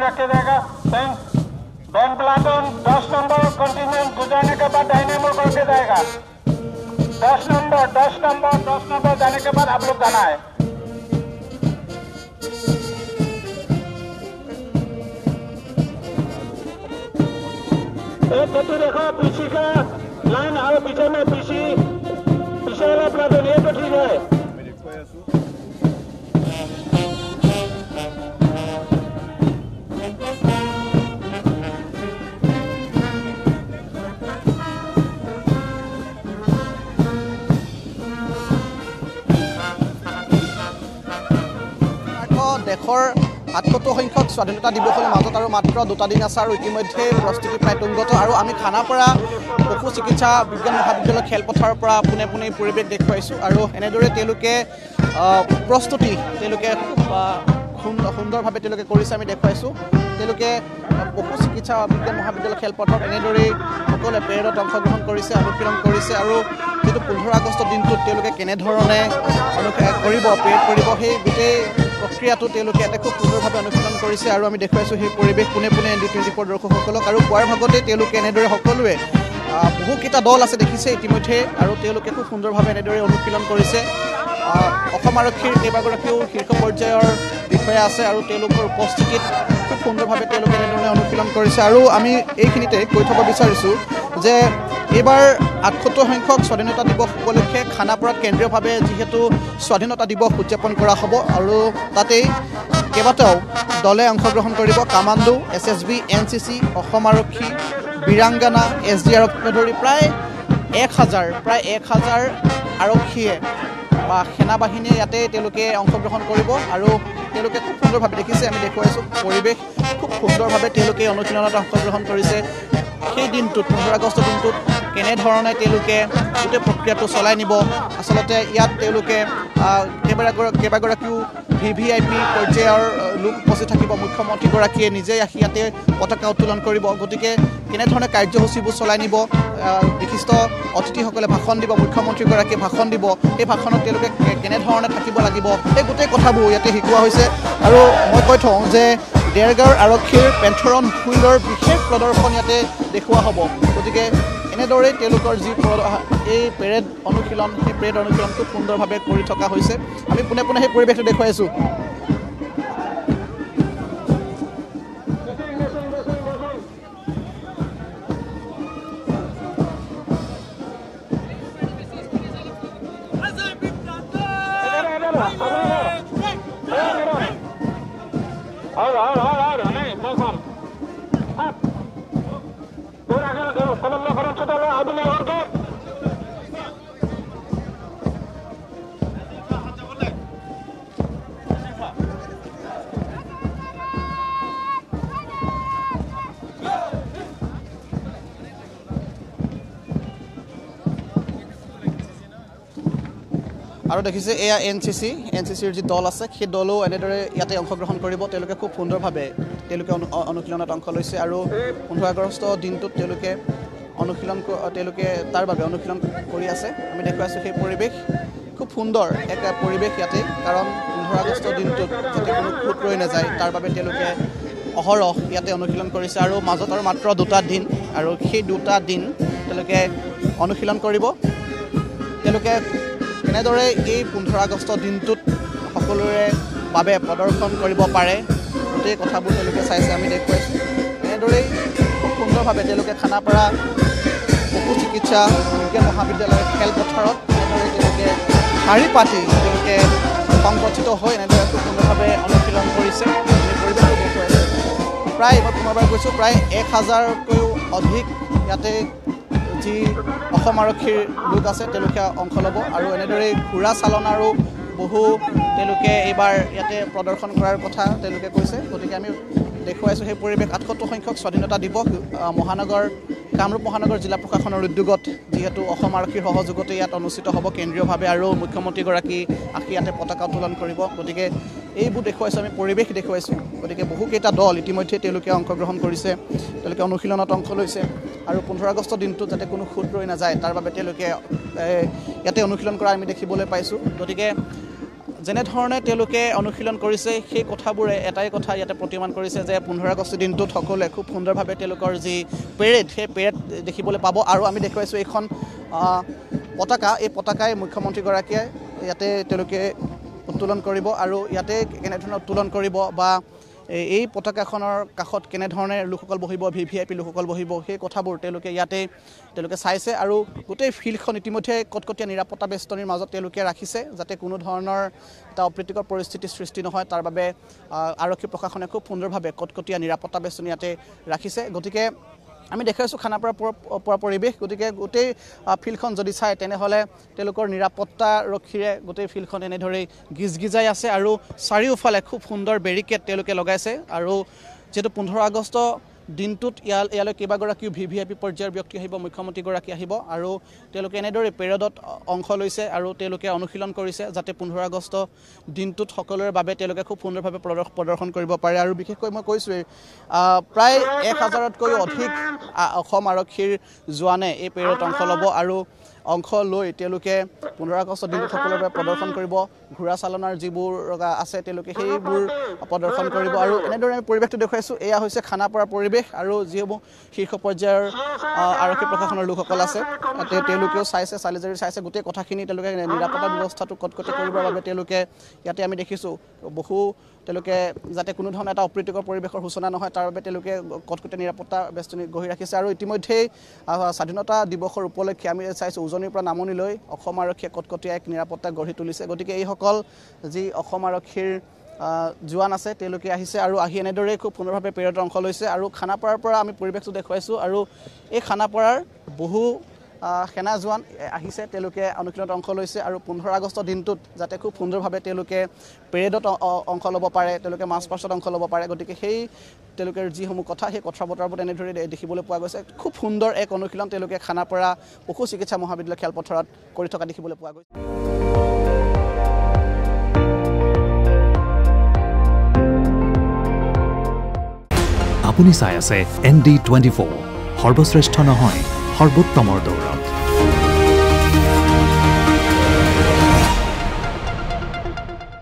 रखा जाएगा। Bank platoon 10 number कंटिन्यूएंट गुजरने के बाद दाहिने मुड़ करके जाएगा। 10 नंबर जाने के बाद आप लोग जाना है। एक गति देखो पीछे का लाइन आओ, पीछे में पीछे वाला प्लाटून ये तो ठीक है। দেশৰ ৭৭ সংখ্যক স্বাধীনতা দিৱসৰ মাজত আৰু মাত্ৰ ২টা দিন আছে আৰু ইতিমধ্যে প্ৰস্তুতি প্ৰায় তুংগত আৰু আমি খানাপাৰা পশু চিকিৎসা বিজ্ঞান মহাবিদ্যালয় খেলপথাৰৰ পৰা পোনে পোনে পৰিৱেশ দেখুৱাইছোঁ আৰু এনেদৰে তেওঁলোকে প্ৰস্তুতি তেওঁলোকে সুন্দৰভাৱে তেওঁলোকে কৰিছে আমি দেখুৱাইছোঁ। তেওঁলোকে পশু চিকিৎসা বিজ্ঞান মহাবিদ্যালয় খেলপথাৰত এনেদৰেই সকলোৱে পেৰেডত অংশগ্ৰহণ কৰিছে, অনুশীলন কৰিছে আৰু যিটো ১৫ আগষ্টৰ দিনটোত তেওঁলোকে কেনেধৰণে কৰিব পেৰেড কৰিব সেই গোটেই প্ৰক্ৰিয়াটো তেওঁলোকে এটা খুব সুন্দৰভাৱে অনুশীলন কৰিছে আৰু আমি দেখুৱাইছোঁ সেই পৰিৱেশ পোনে পোনে ND24 দৰ্শকসকলক। আৰু পুৱাৰ ভাগতে তেওঁলোকে এনেদৰে সকলোৱে বহুকেইটা দল আছে দেখিছে ইতিমধ্যে আৰু তেওঁলোকে খুব সুন্দৰভাৱে এনেদৰে অনুশীলন কৰিছে। অসম আৰক্ষীৰ কেইবাগৰাকীও শীৰ্ষ পৰ্যায়ৰ বিষয়া আছে আৰু তেওঁলোকৰ উপস্থিতিত খুব সুন্দৰভাৱে তেওঁলোকে এনেধৰণে অনুশীলন কৰিছে। আৰু আমি এইখিনিতে কৈ থ'ব বিচাৰিছোঁ যে এইবাৰ ৭৮ সংখ্যক স্বাধীনতা দিৱস উপলক্ষে খানাপাৰাত কেন্দ্ৰীয়ভাৱে যিহেতু স্বাধীনতা দিৱস উদযাপন কৰা হ'ব আৰু তাতেই কেইবাটাও দলে অংশগ্ৰহণ কৰিব। কামাণ্ডো, SSB, NCC, অসম আৰক্ষী, বীৰাংগনা, SDRFকে ধৰি প্ৰায় ১,০০০ আৰক্ষীয়ে বা সেনাবাহিনীয়ে ইয়াতে তেওঁলোকে অংশগ্ৰহণ কৰিব আৰু তেওঁলোকে খুব সুন্দৰভাৱে দেখিছে আমি দেখুৱাইছোঁ পৰিৱেশ খুব সুন্দৰভাৱে তেওঁলোকে অনুশীলনত অংশগ্ৰহণ কৰিছে। সেই দিনটোত ১৫ আগষ্টৰ দিনটোত কেনেধৰণে তেওঁলোকে গোটেই প্ৰক্ৰিয়াটো চলাই নিব। আচলতে ইয়াত তেওঁলোকে কেইবাগৰাকীও VVIP পৰ্যায়ৰ লোক উপস্থিত থাকিব। মুখ্যমন্ত্ৰীগৰাকীয়ে নিজেই আহি ইয়াতে পতাকা উত্তোলন কৰিব। গতিকে কেনেধৰণে কাৰ্যসূচীবোৰ চলাই নিব, বিশিষ্ট অতিথিসকলে ভাষণ দিব, মুখ্যমন্ত্ৰীগৰাকীয়ে ভাষণ দিব, সেই ভাষণত তেওঁলোকে কেনেধৰণে থাকিব লাগিব সেই গোটেই কথাবোৰ ইয়াতে শিকোৱা হৈছে। আৰু মই কৈ থওঁ যে দেৰগাঁৱৰ আৰক্ষীৰ পেন্থৰন হুইলৰ বিশেষ প্ৰদৰ্শন ইয়াতে দেখুওৱা হ'ব। গতিকে এনেদৰেই তেওঁলোকৰ যি এই পেৰেড অনুশীলন সেই পেৰেড অনুশীলন খুব সুন্দৰভাৱে কৰি থকা হৈছে। আমি পোনে পোনে সেই পৰিৱেশটো দেখুৱাই আছোঁ। আৰু দেখিছে এয়া NCCৰ যি দল আছে সেই দলো এনেদৰে ইয়াতে অংশগ্ৰহণ কৰিব। তেওঁলোকে খুব সুন্দৰভাৱে তেওঁলোকে অনুশীলনত অংশ লৈছে আৰু ১৫ আগষ্ট দিনটোত তেওঁলোকে তাৰ বাবে অনুশীলন কৰি আছে। আমি দেখুৱাইছোঁ সেই পৰিৱেশ খুব সুন্দৰ এক পৰিৱেশ ইয়াতে, কাৰণ ১৫ আগষ্টৰ দিনটোত যাতে কোনো খুঁত ৰৈ নাযায় তাৰ বাবে তেওঁলোকে অহৰহ ইয়াতে অনুশীলন কৰিছে আৰু মাজত আৰু মাত্ৰ ২টা দিন আৰু সেই 2টা দিন তেওঁলোকে অনুশীলন কৰিব। তেওঁলোকে কেনেদৰে এই ১৫ আগষ্টৰ দিনটোত সকলোৰে বাবে প্ৰদৰ্শন কৰিব পাৰে গোটেই কথাবোৰ তেওঁলোকে চাইছে আমি দেখুৱাইছোঁ। এনেদৰেই খুব সুন্দৰভাৱে তেওঁলোকে খানাপাৰা পশু চিকিৎসা বিজ্ঞান মহাবিদ্যালয়ৰ খেলপথাৰত এনেদৰে তেওঁলোকে শাৰী পাতি তেওঁলোকে সংগঠিত হৈ এনেদৰে খুব সুন্দৰভাৱে অনুশীলন কৰিছে। পৰিৱেশটো দেখুৱাইছে প্ৰায় মই পুনৰবাৰ কৈছোঁ প্ৰায় ১,০০০কৈও অধিক ইয়াতে যি অসম আৰক্ষীৰ লোক আছে তেওঁলোকে অংশ ল'ব আৰু এনেদৰে ঘোঁৰা চালনাৰো বহু তেওঁলোকে এইবাৰ ইয়াতে প্ৰদৰ্শন কৰাৰ কথা তেওঁলোকে কৈছে। গতিকে আমি দেখুৱাইছোঁ সেই পৰিৱেশ। ৭৮ সংখ্যক স্বাধীনতা দিৱস কামৰূপ মহানগৰ জিলা প্ৰশাসনৰ উদ্যোগত যিহেতু অসম আৰক্ষীৰ সহযোগতে ইয়াত অনুষ্ঠিত হ'ব কেন্দ্ৰীয়ভাৱে আৰু মুখ্যমন্ত্ৰীগৰাকী আহি ইয়াতে পতাকা উত্তোলন কৰিব। গতিকে এইবোৰ দেখুৱাইছোঁ আমি পৰিৱেশ দেখুৱাইছোঁ। গতিকে বহুকেইটা দল ইতিমধ্যে তেওঁলোকে অংশগ্ৰহণ কৰিছে, তেওঁলোকে অনুশীলনত অংশ লৈছে আৰু ১৫ আগষ্টৰ দিনটোত যাতে কোনো খুঁত ৰৈ নাযায় তাৰ বাবে তেওঁলোকে ইয়াতে অনুশীলন কৰা আমি দেখিবলৈ পাইছোঁ। গতিকে যেনেধৰণে তেওঁলোকে অনুশীলন কৰিছে সেই কথাবোৰে এটাই কথা ইয়াতে প্ৰতিমান কৰিছে যে 15 আগষ্ট দিনটোত সকলোৱে খুব সুন্দৰভাৱে তেওঁলোকৰ যি পেৰেড সেই পেৰেড দেখিবলৈ পাব আৰু আমি দেখুৱাইছোঁ এইখন পতাকা এই পতাকাই মুখ্যমন্ত্ৰীগৰাকীয়ে ইয়াতে তেওঁলোকে উত্তোলন কৰিব আৰু ইয়াতে কেনেধৰণে উত্তোলন কৰিব বা এই পতাকাখনৰ কাষত কেনেধৰণে লোকসকল বহিব VVIP লোকসকল বহিব সেই কথাবোৰ তেওঁলোকে চাইছে আৰু গোটেই ফিল্ডখন ইতিমধ্যে কটকটীয়া নিৰাপত্তা বেষ্টনীৰ মাজত তেওঁলোকে ৰাখিছে যাতে কোনো ধৰণৰ এটা অপ্ৰীতিকৰ পৰিস্থিতিৰ সৃষ্টি নহয় তাৰ বাবে আৰক্ষী প্ৰশাসনে খুব সুন্দৰভাৱে কটকটীয়া নিৰাপত্তা বেষ্টনী ইয়াতে ৰাখিছে গতিকে আমি দেখাইছোঁ খানাপাৰা পৰা পৰিৱেশ গতিকে গোটেই ফিল্ডখন যদি চাই তেনেহ'লে তেওঁলোকৰ নিৰাপত্তাৰক্ষীৰে গোটেই ফিল্ডখন এনেদৰেই গিজগিজাই আছে আৰু চাৰিওফালে খুব সুন্দৰ বেৰিকেড তেওঁলোকে লগাইছে আৰু যিহেতু 15 আগষ্ট দিনটোত ইয়ালৈ কেইবাগৰাকীও VVIP পৰ্যায়ৰ ব্যক্তি আহিব মুখ্যমন্ত্ৰীগৰাকী আহিব আৰু তেওঁলোকে এনেদৰে পেৰেডত অংশ লৈছে আৰু তেওঁলোকে অনুশীলন কৰিছে যাতে 15 আগষ্ট দিনটোত সকলোৰে বাবে তেওঁলোকে খুব সুন্দৰভাৱে প্ৰদৰ্শন কৰিব পাৰে আৰু বিশেষকৈ মই কৈছোঁ প্ৰায় 1000তকৈও অধিক অসম আৰক্ষীৰ জোৱানে এই পেৰেডত অংশ ল'ব আৰু অংশ লৈ তেওঁলোকে 15 আগষ্ট দিনটোত সকলোৰে বাবে প্ৰদৰ্শন কৰিব ঘোঁৰা চালনাৰ যিবোৰ আছে তেওঁলোকে সেইবোৰ প্ৰদৰ্শন কৰিব আৰু এনেদৰে আমি পৰিৱেশটো দেখুৱাইছোঁ এয়া হৈছে খানাপাৰা পৰিৱেশ আৰু যিসমূহ শীৰ্ষ পৰ্যায়ৰ আৰক্ষী প্ৰশাসনৰ লোকসকল আছে তেওঁলোকেও চাইছে গোটেই কথাখিনি তেওঁলোকে নিৰাপত্তা ব্যৱস্থাটো কটকটী কৰিবৰ বাবে তেওঁলোকে ইয়াতে আমি দেখিছোঁ তেওঁলোকে যাতে কোনো ধৰণৰ এটা অপ্ৰীতিকৰ পৰিৱেশৰ সূচনা নহয় তাৰ বাবে তেওঁলোকে কটকটীয়া নিৰাপত্তা বেষ্টনী গঢ়ি ৰাখিছে আৰু ইতিমধ্যেই স্বাধীনতা দিৱসৰ উপলক্ষে আমি চাইছোঁ উজনিৰ পৰা নামনিলৈ অসম আৰক্ষীয়ে কটকটীয়া এক নিৰাপত্তা গঢ়ি তুলিছে গতিকে এইসকল যি অসম আৰক্ষীৰ জোৱান আছে তেওঁলোকে আহিছে আৰু আহি এনেদৰে খুব সুন্দৰভাৱে পেৰেডত অংশ লৈছে আৰু খানাপাৰাৰ পৰা আমি পৰিৱেশটো দেখুৱাইছোঁ আৰু এই খানাপাৰাৰ বহু সেনা জোৱান আহিছে তেওঁলোকে অনুশীলনত অংশ লৈছে আৰু 15 আগষ্ট দিনটোত যাতে খুব সুন্দৰভাৱে তেওঁলোকে পেৰেডত অংশ ল'ব পাৰে তেওঁলোকে মাৰ্চ পাষ্টত অংশ ল'ব পাৰে গতিকে সেই তেওঁলোকে যিসমূহ কথা সেই কথা বতৰাবোৰ এনেদৰে দেখিবলৈ পোৱা গৈছে খুব সুন্দৰ এক অনুশীলন তেওঁলোকে খানাপাৰা পশু চিকিৎসা মহাবিদ্যালয় খেলপথাৰত কৰি থকা দেখিবলৈ পোৱা গৈছে আপুনি চাই আছে ND24 সৰ্বশ্ৰেষ্ঠ নহয় সৰ্বোত্তমৰ দৌৰ